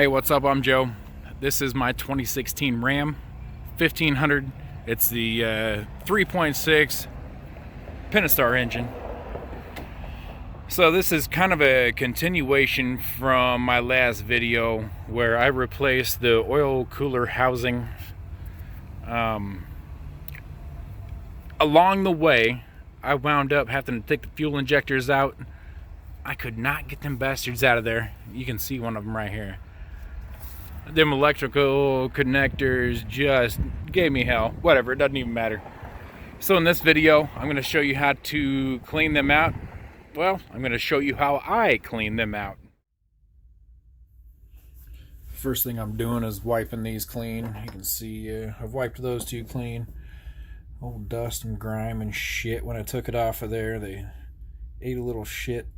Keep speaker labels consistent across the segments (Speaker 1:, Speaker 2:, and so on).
Speaker 1: Hey, what's up? I'm Joe. This is my 2016 Ram 1500. It's the 3.6 Pentastar engine. So this is kind of a continuation from my last video where I replaced the oil cooler housing. Along the way, I wound up having to take the fuel injectors out. I could not get them bastards out of there. You can see one of them right here. Them electrical connectors just gave me hell. Whatever, it doesn't even matter. So in this video, I'm going to show you how to clean them out. Well, I'm going to show you how I clean them out. First thing I'm doing is wiping these clean. You can see I've wiped those two clean. Old dust and grime and shit. When I took it off of there, they ate a little shit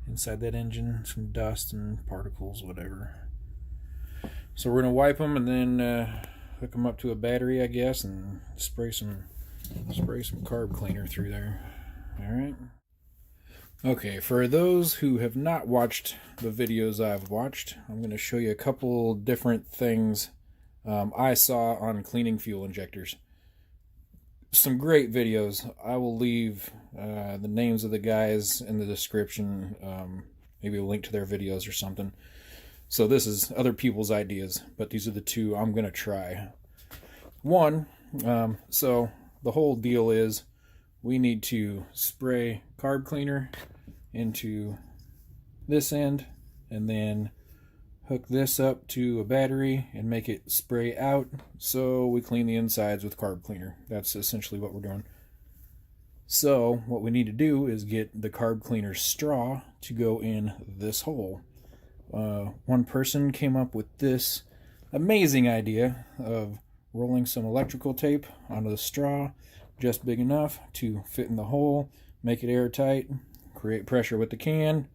Speaker 1: inside that engine. Some dust and particles, whatever. So we're going to wipe them and then hook them up to a battery, I guess, and spray some carb cleaner through there. Alright. Okay, for those who have not watched the videos I've watched, I'm going to show you a couple different things I saw on cleaning fuel injectors. Some great videos. I will leave the names of the guys in the description, maybe a link to their videos or something. So this is other people's ideas, but these are the two I'm going to try. One, so the whole deal is we need to spray carb cleaner into this end and then hook this up to a battery and make it spray out so we clean the insides with carb cleaner. That's essentially what we're doing. So what we need to do is get the carb cleaner straw to go in this hole. One person came up with this amazing idea of rolling some electrical tape onto the straw just big enough to fit in the hole, make it airtight, create pressure with the can,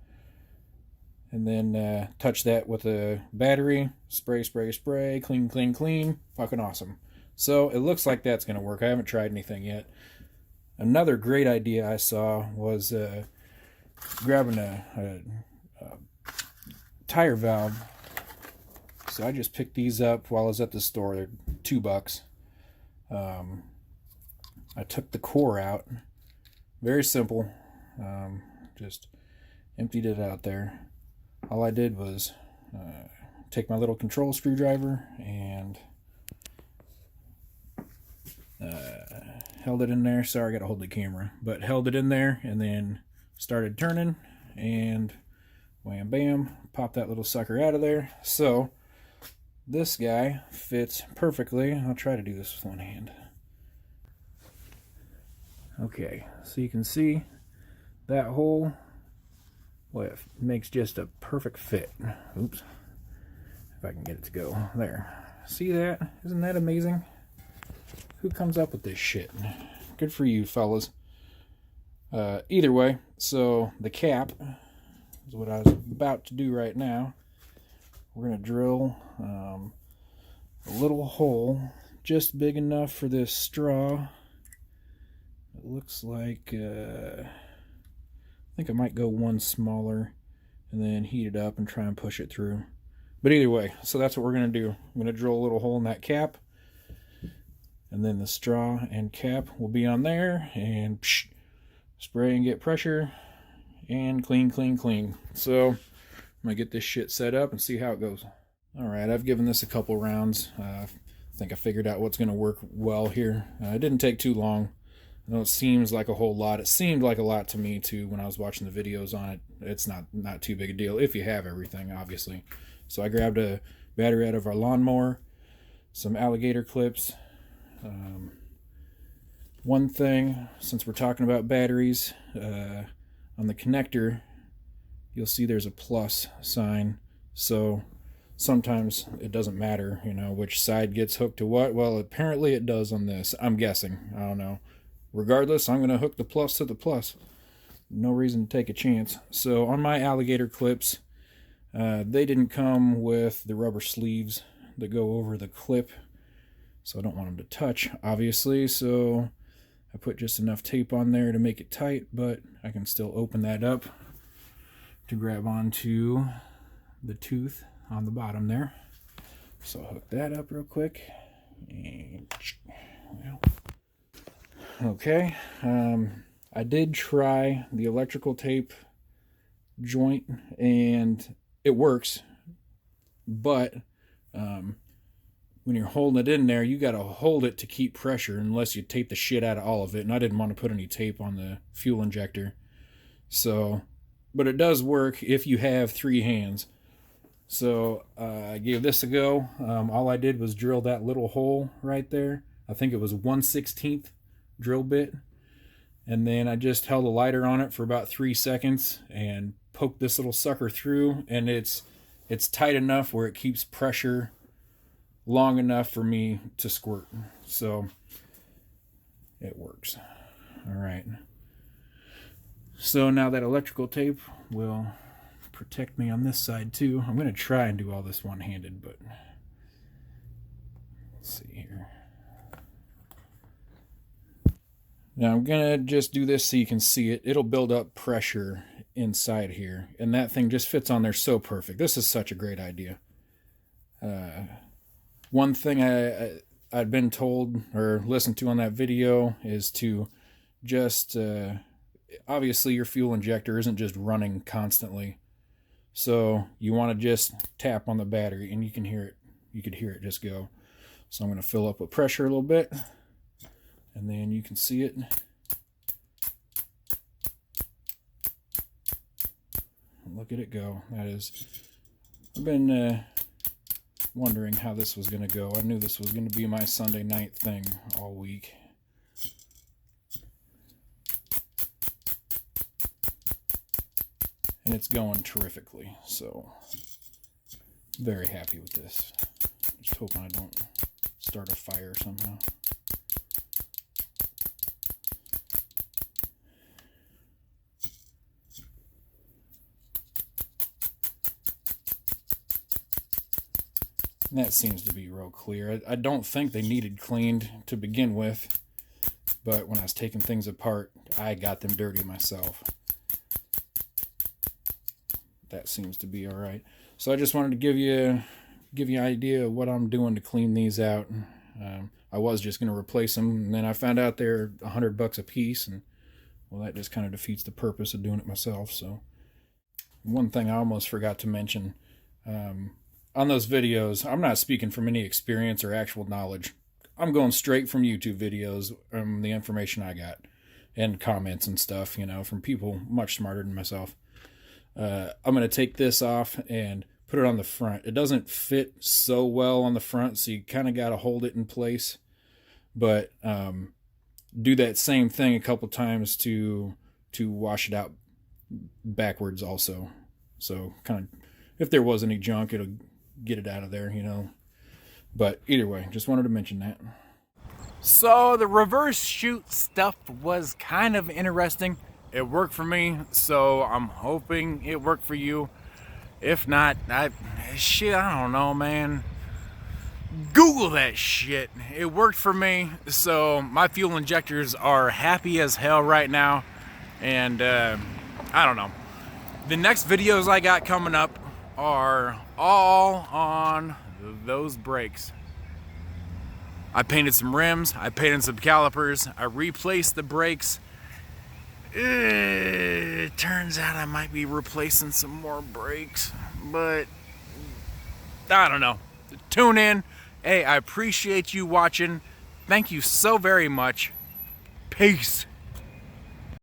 Speaker 1: and then touch that with a battery, spray, clean, fucking awesome. So it looks like that's going to work. I haven't tried anything yet. Another great idea I saw was grabbing a tire valve. So I just picked these up while I was at the store. They're $2. I took the core out. Very simple. Just emptied it out there. All I did was take my little control screwdriver and held it in there. Sorry, I gotta hold the camera, but held it in there and then started turning and wham bam, pop that little sucker out of there. So this guy fits perfectly. I'll try to do this with one hand. Okay, so you can see that hole. Boy, it makes just a perfect fit. Oops. If I can get it to go. There. See that? Isn't that amazing? Who comes up with this shit? Good for you, fellas. Either way, so the cap is what I was about to do right now. We're going to drill a little hole just big enough for this straw. It looks like I think I might go one smaller and then heat it up and try and push it through. But either way, so that's what we're going to do. I'm going to drill a little hole in that cap, and then the straw and cap will be on there, and spray and get pressure and clean. So I'm going to get this shit set up and see how it goes. Alright, I've given this a couple rounds. I think I figured out what's going to work well here. It didn't take too long. I know it seems like a whole lot. It seemed like a lot to me too when I was watching the videos on it. It's not too big a deal if you have everything, obviously. So I grabbed a battery out of our lawnmower, some alligator clips. One thing, since we're talking about batteries, on the connector, you'll see there's a plus sign. So sometimes it doesn't matter, which side gets hooked to what. Well, apparently it does on this. I'm guessing. I don't know. Regardless, I'm going to hook the plus to the plus. No reason to take a chance. So on my alligator clips, they didn't come with the rubber sleeves that go over the clip. So I don't want them to touch, obviously. So I put just enough tape on there to make it tight, but I can still open that up to grab onto the tooth on the bottom there. So I'll hook that up real quick. And, okay. I did try the electrical tape joint and it works, but when you're holding it in there, you got to hold it to keep pressure unless you tape the shit out of all of it, and I didn't want to put any tape on the fuel injector. So, but it does work if you have 3 hands. So I gave this a go. All I did was drill that little hole right there. I think it was 1/16 drill bit. And then I just held a lighter on it for about 3 seconds and poked this little sucker through, and it's tight enough where it keeps pressure long enough for me to squirt. So it works. All right. So now that electrical tape will protect me on this side too. I'm going to try and do all this one-handed, but let's see here. Now I'm going to just do this so you can see it. It'll build up pressure inside here, and that thing just fits on there so perfect. This is such a great idea. One thing I'd been told or listened to on that video is to just, obviously your fuel injector isn't just running constantly. So you want to just tap on the battery and you can hear it. You could hear it just go. So I'm going to fill up with pressure a little bit, and then you can see it. Look at it go. That is, I've been wondering how this was going to go. I knew this was going to be my Sunday night thing all week. And it's going terrifically, so very happy with this. Just hoping I don't start a fire somehow. And that seems to be real clear. I don't think they needed cleaned to begin with, but when I was taking things apart, I got them dirty myself. That seems to be all right. So I just wanted to give you an idea of what I'm doing to clean these out. I was just going to replace them, and then I found out they're $100 a piece, and well, that just kind of defeats the purpose of doing it myself. So one thing I almost forgot to mention, on those videos, I'm not speaking from any experience or actual knowledge. I'm going straight from YouTube videos, the information I got, and comments and stuff, from people much smarter than myself. I'm going to take this off and put it on the front. It doesn't fit so well on the front, so you kind of got to hold it in place. But do that same thing a couple times to wash it out backwards also. So kind of, if there was any junk, it'll get it out of there, But either way, just wanted to mention that. So the reverse shoot stuff was kind of interesting. It worked for me, so I'm hoping it worked for you. If not, I don't know, man. Google that shit. It worked for me, so my fuel injectors are happy as hell right now. And I don't know. The next videos I got coming up are all on those brakes. I painted some rims, I painted some calipers, I replaced the brakes. It turns out I might be replacing some more brakes, but I don't know. Tune in. Hey, I appreciate you watching. Thank you so very much. Peace.